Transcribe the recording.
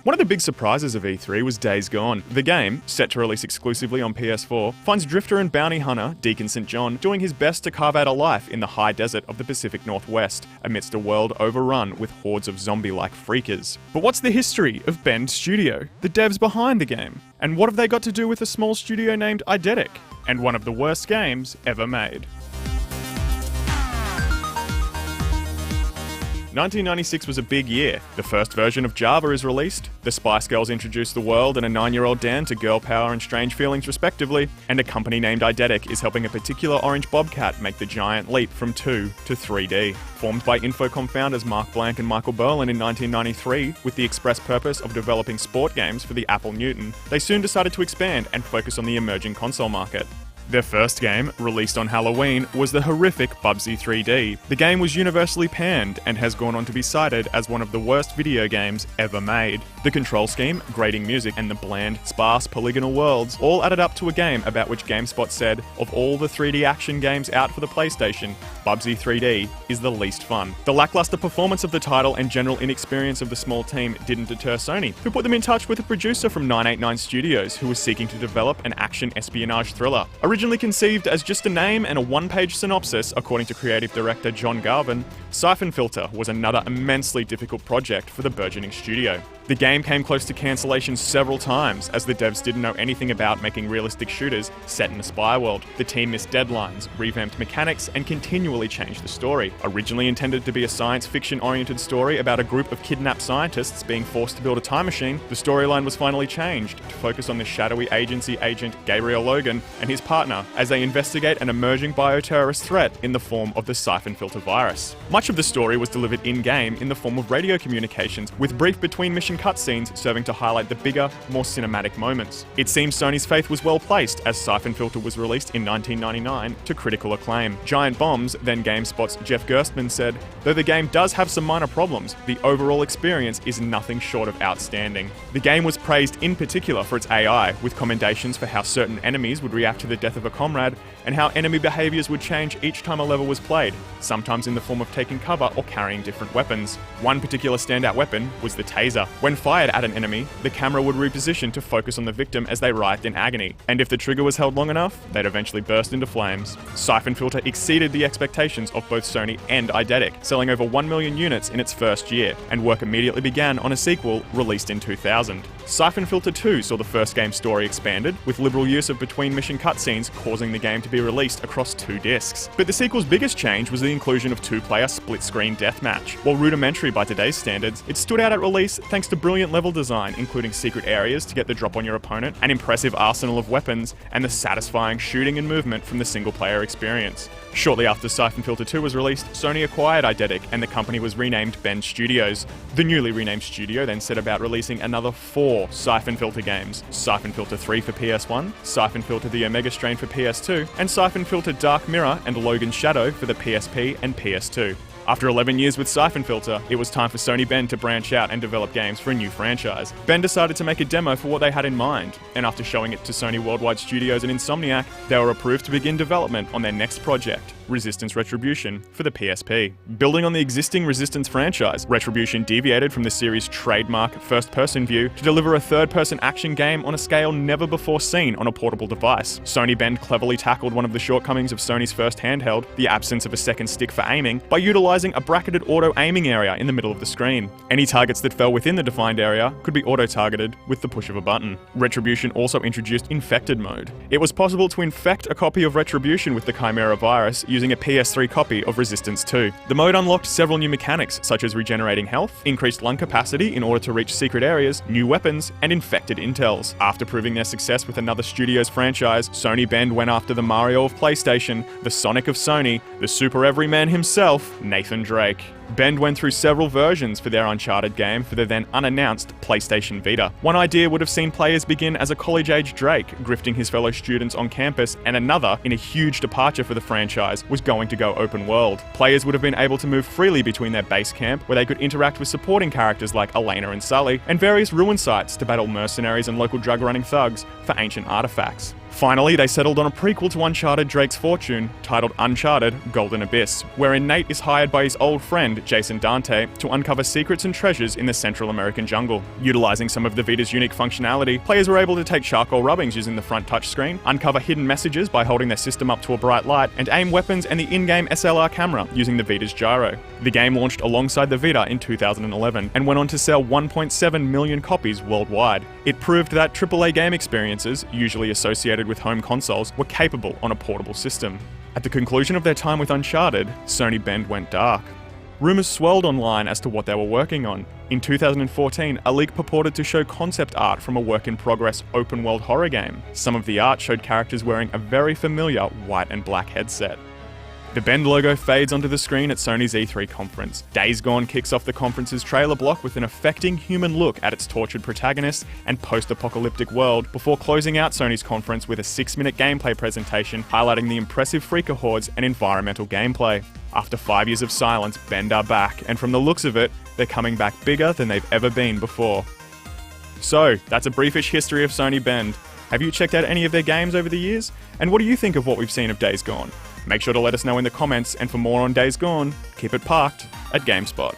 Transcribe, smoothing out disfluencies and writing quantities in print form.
One of the big surprises of E3 was Days Gone. The game, set to release exclusively on PS4, finds drifter and bounty hunter Deacon St. John doing his best to carve out a life in the high desert of the Pacific Northwest, amidst a world overrun with hordes of zombie-like freakers. But what's the history of Bend Studio, the devs behind the game? And what have they got to do with a small studio named Eidetic, and one of the worst games ever made? 1996 was a big year. The first version of Java is released, the Spice Girls introduce the world and a 9-year-old Dan to girl power and strange feelings respectively, and a company named Eidetic is helping a particular orange bobcat make the giant leap from 2 to 3D. Formed by Infocom founders Mark Blank and Michael Berlin in 1993 with the express purpose of developing sport games for the Apple Newton, they soon decided to expand and focus on the emerging console market. Their first game, released on Halloween, was the horrific Bubsy 3D. The game was universally panned and has gone on to be cited as one of the worst video games ever made. The control scheme, grating music, and the bland, sparse polygonal worlds all added up to a game about which GameSpot said, of all the 3D action games out for the PlayStation, Bubsy 3D is the least fun. The lackluster performance of the title and general inexperience of the small team didn't deter Sony, who put them in touch with a producer from 989 Studios who was seeking to develop an action espionage thriller. Originally conceived as just a name and a one-page synopsis, according to creative director John Garvin, Syphon Filter was another immensely difficult project for the burgeoning studio. The game came close to cancellation several times, as the devs didn't know anything about making realistic shooters set in a spy world. The team missed deadlines, revamped mechanics, and continually changed the story. Originally intended to be a science fiction-oriented story about a group of kidnapped scientists being forced to build a time machine, the storyline was finally changed to focus on the shadowy agency agent Gabriel Logan and his partner as they investigate an emerging bioterrorist threat in the form of the Syphon Filter virus. Much of the story was delivered in-game in the form of radio communications, with brief between-mission cutscenes serving to highlight the bigger, more cinematic moments. It seems Sony's faith was well placed as Syphon Filter was released in 1999 to critical acclaim. Giant Bombs, then GameSpot's Jeff Gerstmann, said, "Though the game does have some minor problems, the overall experience is nothing short of outstanding." The game was praised in particular for its AI, with commendations for how certain enemies would react to the death of a comrade and how enemy behaviours would change each time a level was played, sometimes in the form of taking cover or carrying different weapons. One particular standout weapon was the taser. When fired at an enemy, the camera would reposition to focus on the victim as they writhed in agony, and if the trigger was held long enough, they'd eventually burst into flames. Syphon Filter exceeded the expectations of both Sony and Eidetic, selling over 1 million units in its first year, and work immediately began on a sequel released in 2000. Syphon Filter 2 saw the first game's story expanded, with liberal use of between-mission cutscenes causing the game to be released across 2 discs. But the sequel's biggest change was the inclusion of 2-player split-screen deathmatch. While rudimentary by today's standards, it stood out at release thanks to brilliant level design, including secret areas to get the drop on your opponent, an impressive arsenal of weapons, and the satisfying shooting and movement from the single-player experience. Shortly after Syphon Filter 2 was released, Sony acquired Eidetic and the company was renamed Bend Studios. The newly renamed studio then set about releasing another 4 Syphon Filter games: Syphon Filter 3 for PS1, Syphon Filter the Omega Strain for PS2, and Syphon Filter Dark Mirror and Logan Shadow for the PSP and PS2. After 11 years with Syphon Filter, it was time for Sony Bend to branch out and develop games for a new franchise. Bend decided to make a demo for what they had in mind, and after showing it to Sony Worldwide Studios and Insomniac, they were approved to begin development on their next project, Resistance Retribution, for the PSP. Building on the existing Resistance franchise, Retribution deviated from the series' trademark first-person view to deliver a third-person action game on a scale never before seen on a portable device. Sony Bend cleverly tackled one of the shortcomings of Sony's first handheld, the absence of a second stick for aiming, by utilizing a bracketed auto-aiming area in the middle of the screen. Any targets that fell within the defined area could be auto-targeted with the push of a button. Retribution also introduced Infected mode. It was possible to infect a copy of Retribution with the Chimera virus using a PS3 copy of Resistance 2. The mode unlocked several new mechanics, such as regenerating health, increased lung capacity in order to reach secret areas, new weapons, and infected intels. After proving their success with another studio's franchise, Sony Bend went after the Mario of PlayStation, the Sonic of Sony, the super everyman himself, Nathan Drake. Bend went through several versions for their Uncharted game for the then unannounced PlayStation Vita. One idea would have seen players begin as a college-age Drake, grifting his fellow students on campus, and another, in a huge departure for the franchise, was going to go open world. Players would have been able to move freely between their base camp, where they could interact with supporting characters like Elena and Sully, and various ruin sites to battle mercenaries and local drug-running thugs for ancient artifacts. Finally, they settled on a prequel to Uncharted Drake's Fortune, titled Uncharted Golden Abyss, wherein Nate is hired by his old friend friend, Jason Dante, to uncover secrets and treasures in the Central American jungle. Utilizing some of the Vita's unique functionality, players were able to take charcoal rubbings using the front touchscreen, uncover hidden messages by holding their system up to a bright light, and aim weapons and the in-game SLR camera using the Vita's gyro. The game launched alongside the Vita in 2011 and went on to sell 1.7 million copies worldwide. It proved that AAA game experiences, usually associated with home consoles, were capable on a portable system. At the conclusion of their time with Uncharted, Sony Bend went dark. Rumours swirled online as to what they were working on. In 2014, a leak purported to show concept art from a work-in-progress open-world horror game. Some of the art showed characters wearing a very familiar white and black headset. The Bend logo fades onto the screen at Sony's E3 conference. Days Gone kicks off the conference's trailer block with an affecting human look at its tortured protagonist and post-apocalyptic world, before closing out Sony's conference with a 6-minute gameplay presentation highlighting the impressive freaker hordes and environmental gameplay. After 5 years of silence, Bend are back, and from the looks of it, they're coming back bigger than they've ever been before. So, that's a briefish history of Sony Bend. Have you checked out any of their games over the years? And what do you think of what we've seen of Days Gone? Make sure to let us know in the comments, and for more on Days Gone, keep it parked at GameSpot.